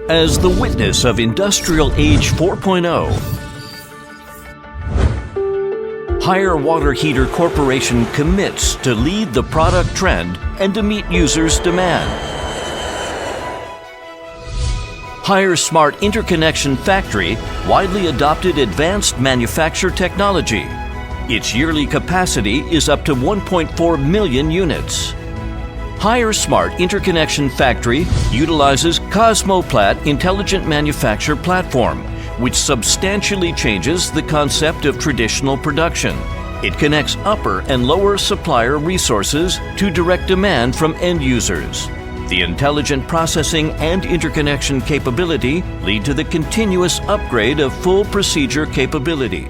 As the witness of Industrial Age 4.0, Higher Water Heater Corporation commits to lead the product trend and to meet users' demand. Higher Smart Interconnection Factory widely adopted advanced manufacture technology. Its yearly capacity is up to 1.4 million units. Higher Smart Interconnection Factory utilizes Cosmoplat Intelligent Manufacture Platform, which substantially changes the concept of traditional production. It connects upper and lower supplier resources to direct demand from end users. The intelligent processing and interconnection capability lead to the continuous upgrade of full procedure capability.